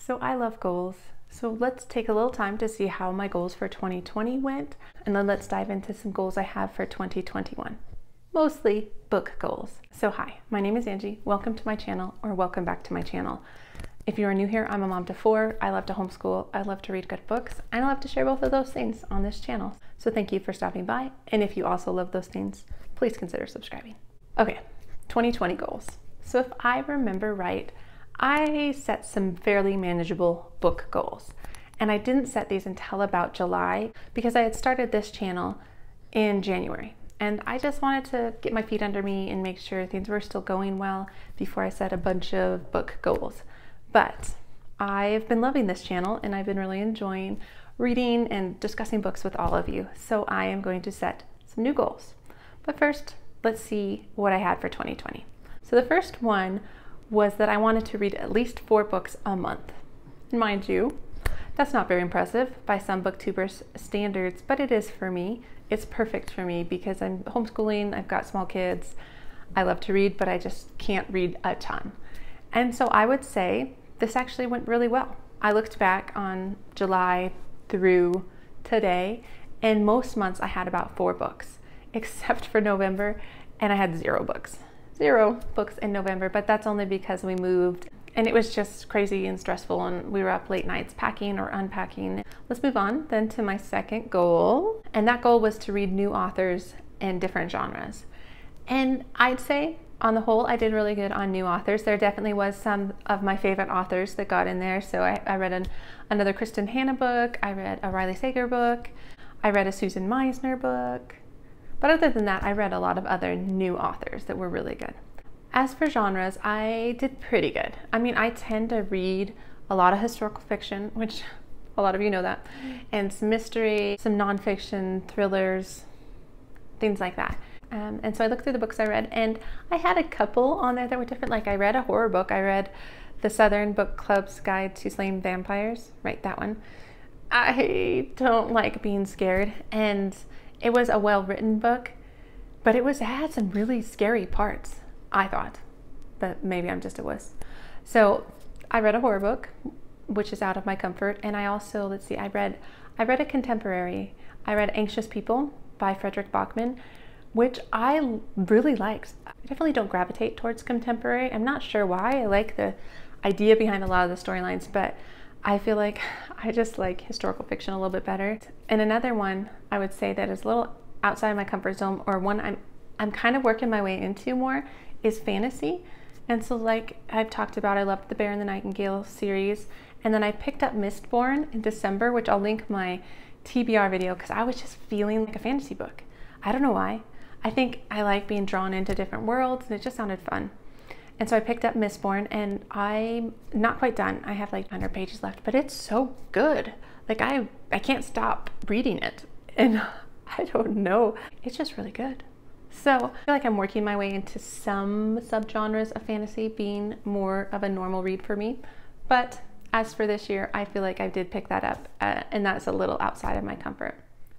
So I love goals. So let's take a little time to see how my goals for 2020 went, and then let's dive into some goals I have for 2021. Mostly book goals. So hi, my name is Angie. Welcome to my channel, or welcome back to my channel. If you are new here, I'm a mom to 4. I love to homeschool. I love to read good books. And I love to share both of those things on this channel. So thank you for stopping by. And if you also love those things, please consider subscribing. Okay, 2020 goals. So if I remember right, I set some fairly manageable book goals. And I didn't set these until about July because I had started this channel in January. And I just wanted to get my feet under me and make sure things were still going well before I set a bunch of book goals. But I've been loving this channel and I've been really enjoying reading and discussing books with all of you. So I am going to set some new goals. But first, let's see what I had for 2020. So the first one was that I wanted to read at least 4 books a month. And mind you, that's not very impressive by some booktubers' standards, but it is for me. It's perfect for me because I'm homeschooling, I've got small kids, I love to read, but I just can't read a ton. And so I would say this actually went really well. I looked back on July through today, and most months I had about 4 books, except for November, and I had 0 books. 0 books in November, but that's only because we moved and it was just crazy and stressful and we were up late nights packing or unpacking. Let's move on then to my second goal. And that goal was to read new authors in different genres. And I'd say on the whole, I did really good on new authors. There definitely was some of my favorite authors that got in there. So I read another Kristen Hanna book. I read a Riley Sager book. I read a Susan Meisner book. But other than that, I read a lot of other new authors that were really good. As for genres, I did pretty good. I mean, I tend to read a lot of historical fiction, which a lot of you know that, and some mystery, some nonfiction, thrillers, things like that. And so I looked through the books I read, and I had a couple on there that were different. Like I read a horror book. I read The Southern Book Club's Guide to Slaying Vampires. Right, that one. I don't like being scared, and it was a well-written book, but it had some really scary parts, I thought. But maybe I'm just a wuss. So I read a horror book, which is out of my comfort, and I also, let's see, I read a contemporary. I read Anxious People by Frederick Bachmann, which I really liked. I definitely don't gravitate towards contemporary. I'm not sure why. I like the idea behind a lot of the storylines, but I feel like I just like historical fiction a little bit better. And another one I would say that is a little outside my comfort zone, or one I'm kind of working my way into more, is fantasy. And so like I've talked about, I loved the Bear and the Nightingale series. And then I picked up Mistborn in December, which I'll link my TBR video, because I was just feeling like a fantasy book. I don't know why. I think I like being drawn into different worlds, and it just sounded fun. And so I picked up Mistborn, and I'm not quite done. I have like 100 pages left, but it's so good. Like I can't stop reading it. And I don't know, it's just really good. So I feel like I'm working my way into some subgenres of fantasy being more of a normal read for me. But as for this year, I feel like I did pick that up, and that's a little outside of my comfort.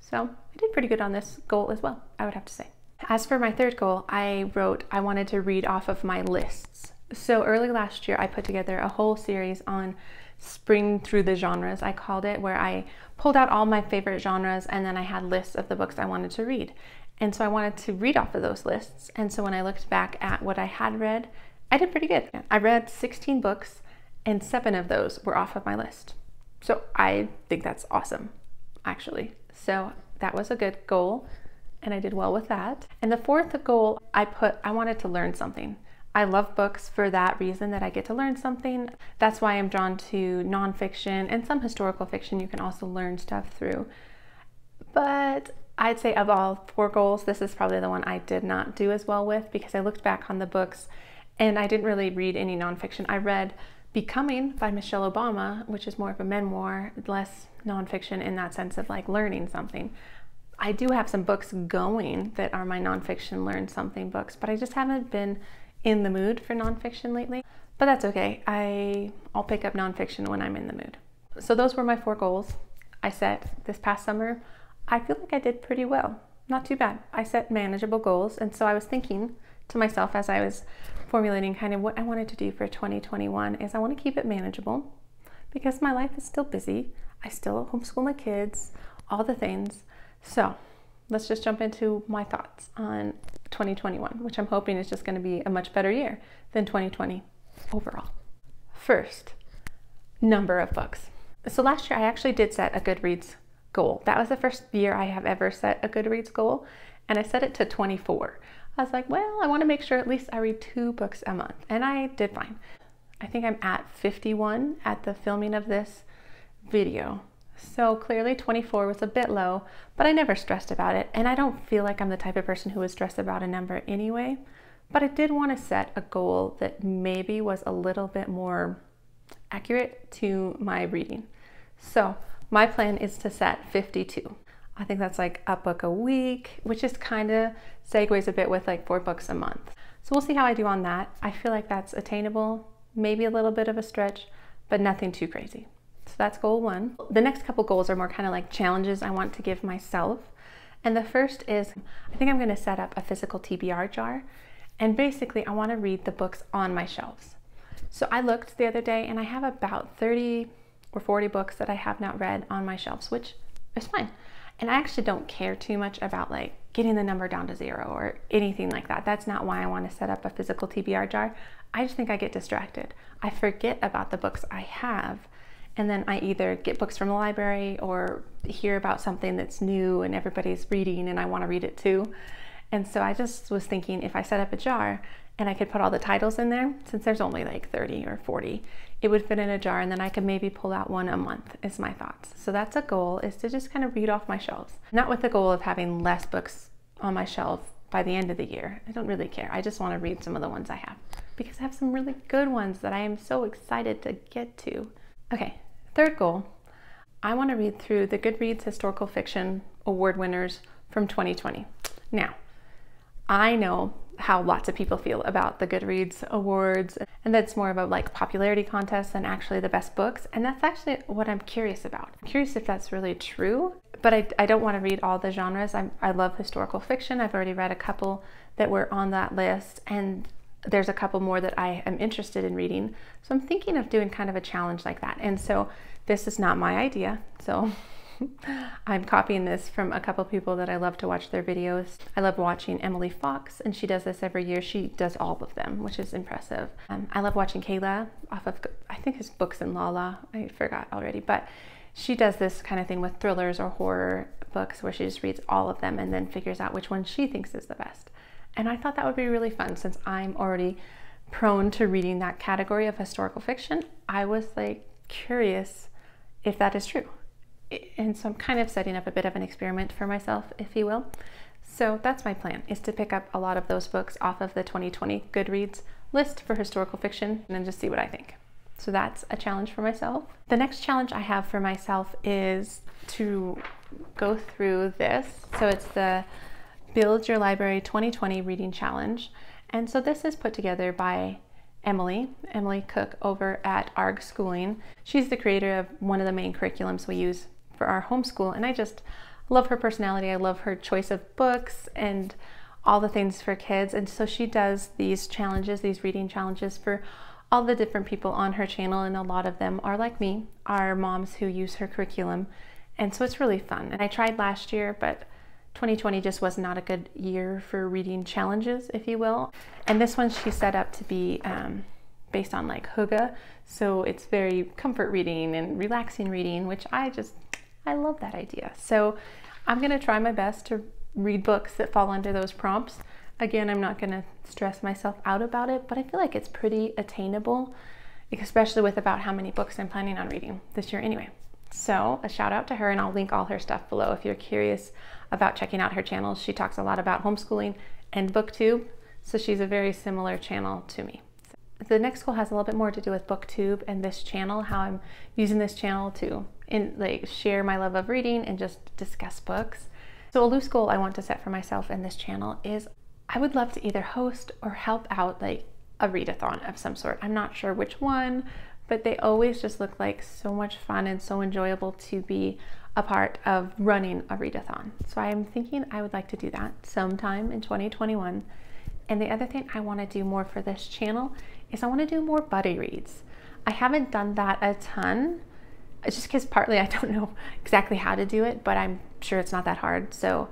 So I did pretty good on this goal as well, I would have to say. As for my third goal, I wrote I wanted to read off of my lists. So early last year, I put together a whole series on spring through the genres, I called it, where I pulled out all my favorite genres and then I had lists of the books I wanted to read. And so I wanted to read off of those lists. And so when I looked back at what I had read, I did pretty good. I read 16 books and 7 of those were off of my list. So I think that's awesome, actually. So that was a good goal, and I did well with that. And the fourth goal I wanted to learn something. I love books for that reason, that I get to learn something. That's why I'm drawn to nonfiction and some historical fiction you can also learn stuff through. But I'd say of all 4 goals, this is probably the one I did not do as well with, because I looked back on the books and I didn't really read any nonfiction. I read Becoming by Michelle Obama, which is more of a memoir, less nonfiction in that sense of like learning something. I do have some books going that are my nonfiction learn something books, but I just haven't been in the mood for nonfiction lately. But that's okay. I'll pick up nonfiction when I'm in the mood. So those were my 4 goals I set this past summer. I feel like I did pretty well. Not too bad. I set manageable goals, and so I was thinking to myself as I was formulating kind of what I wanted to do for 2021 is I want to keep it manageable, because my life is still busy. I still homeschool my kids, all the things. So let's just jump into my thoughts on 2021, which I'm hoping is just going to be a much better year than 2020 overall. First, number of books. So last year I actually did set a Goodreads goal. That was the first year I have ever set a Goodreads goal, and I set it to 24. I was like, well, I want to make sure at least I read 2 books a month, and I did fine. I think I'm at 51 at the filming of this video. So clearly 24 was a bit low, but I never stressed about it, and I don't feel like I'm the type of person who would stress about a number anyway. But I did want to set a goal that maybe was a little bit more accurate to my reading. So my plan is to set 52. I think that's like a book a week, which is kind of segues a bit with like 4 books a month. So we'll see how I do on that. I feel like that's attainable, maybe a little bit of a stretch, but nothing too crazy. So that's goal 1. The next couple goals are more kind of like challenges I want to give myself. And the first is, I think I'm going to set up a physical TBR jar. And basically I want to read the books on my shelves. So I looked the other day and I have about 30 or 40 books that I have not read on my shelves, which is fine. And I actually don't care too much about like getting the number down to 0 or anything like that. That's not why I want to set up a physical TBR jar. I just think I get distracted. I forget about the books I have, and then I either get books from the library or hear about something that's new and everybody's reading and I want to read it too. And so I just was thinking, if I set up a jar and I could put all the titles in there, since there's only like 30 or 40, it would fit in a jar, and then I could maybe pull out 1 a month is my thoughts. So that's a goal, is to just kind of read off my shelves. Not with the goal of having less books on my shelf by the end of the year. I don't really care. I just want to read some of the ones I have, because I have some really good ones that I am so excited to get to. Okay, third goal. I want to read through the Goodreads Historical Fiction Award winners from 2020. Now, I know how lots of people feel about the Goodreads awards, and that's more of a like popularity contest than actually the best books. And that's actually what I'm curious about. I'm curious if that's really true, but I don't want to read all the genres. I love historical fiction. I've already read a couple that were on that list, and there's a couple more that I am interested in reading. So I'm thinking of doing kind of a challenge like that. And so this is not my idea. So I'm copying this from a couple people that I love to watch their videos. I love watching Emily Fox, and she does this every year. She does all of them, which is impressive. I love watching Kayla off of, I think his Books in Lala, I forgot already, but she does this kind of thing with thrillers or horror books where she just reads all of them and then figures out which one she thinks is the best. And I thought that would be really fun, since I'm already prone to reading that category of historical fiction. I was like curious if that is true. And so I'm kind of setting up a bit of an experiment for myself, if you will. So that's my plan, is to pick up a lot of those books off of the 2020 Goodreads list for historical fiction and then just see what I think. So that's a challenge for myself. The next challenge I have for myself is to go through this. So it's the Build Your Library 2020 Reading Challenge. And so this is put together by Emily Cook over at ARG Schooling. She's the creator of one of the main curriculums we use for our homeschool, and I just love her personality. I love her choice of books and all the things for kids. And so she does these challenges, these reading challenges for all the different people on her channel, and a lot of them are like me, are moms who use her curriculum. And so it's really fun. And I tried last year, but 2020 just was not a good year for reading challenges, if you will. And this one she set up to be based on like Hygge. So it's very comfort reading and relaxing reading, which I love that idea. So I'm gonna try my best to read books that fall under those prompts. Again, I'm not gonna stress myself out about it, but I feel like it's pretty attainable, especially with about how many books I'm planning on reading this year anyway. So a shout out to her, and I'll link all her stuff below if you're curious about checking out her channel. She talks a lot about homeschooling and BookTube, so she's a very similar channel to me. The next goal has a little bit more to do with BookTube and this channel, how I'm using this channel to share my love of reading and just discuss books. So a loose goal I want to set for myself in this channel is I would love to either host or help out like a readathon of some sort. I'm not sure which one, but they always just look like so much fun and so enjoyable to be a part of running a readathon. So I'm thinking I would like to do that sometime in 2021. And the other thing I want to do more for this channel is I want to do more buddy reads. I haven't done that a ton, It's just because partly I don't know exactly how to do it, but I'm sure it's not that hard. So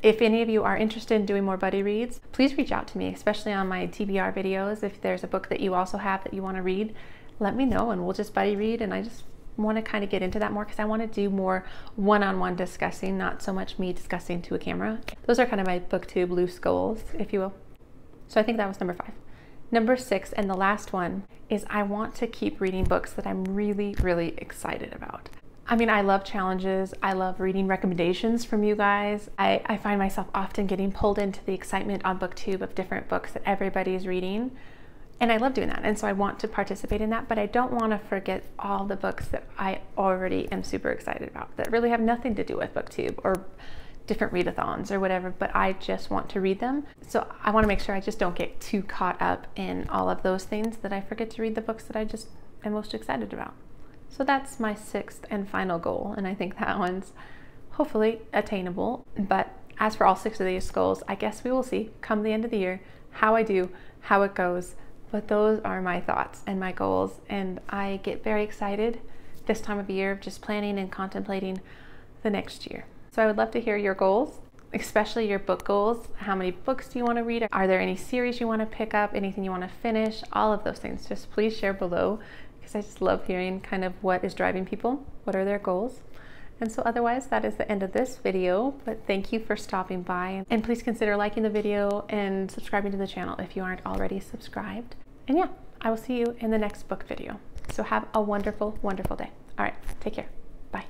if any of you are interested in doing more buddy reads, please reach out to me, especially on my TBR videos. If there's a book that you also have that you want to read, let me know and we'll just buddy read. And I just want to kind of get into that more because I want to do more one-on-one discussing, not so much me discussing to a camera. Those are kind of my booktube loose goals, if you will. So I think that was number 5. Number 6, and the last one, is I want to keep reading books that I'm really, really excited about. I mean, I love challenges. I love reading recommendations from you guys. I find myself often getting pulled into the excitement on BookTube of different books that everybody's reading. And I love doing that. And so I want to participate in that, but I don't want to forget all the books that I already am super excited about that really have nothing to do with BookTube or different readathons or whatever, but I just want to read them. So I want to make sure I just don't get too caught up in all of those things that I forget to read the books that I just am most excited about. So that's my 6th and final goal, and I think that one's hopefully attainable. But as for all 6 of these goals, I guess we will see come the end of the year how I do, how it goes. But those are my thoughts and my goals, and I get very excited this time of year just planning and contemplating the next year. So I would love to hear your goals, especially your book goals. How many books do you want to read? Are there any series you want to pick up? Anything you want to finish? All of those things. Just please share below because I just love hearing kind of what is driving people. What are their goals? And so otherwise, that is the end of this video. But thank you for stopping by. And please consider liking the video and subscribing to the channel if you aren't already subscribed. And yeah, I will see you in the next book video. So have a wonderful, wonderful day. All right, take care. Bye.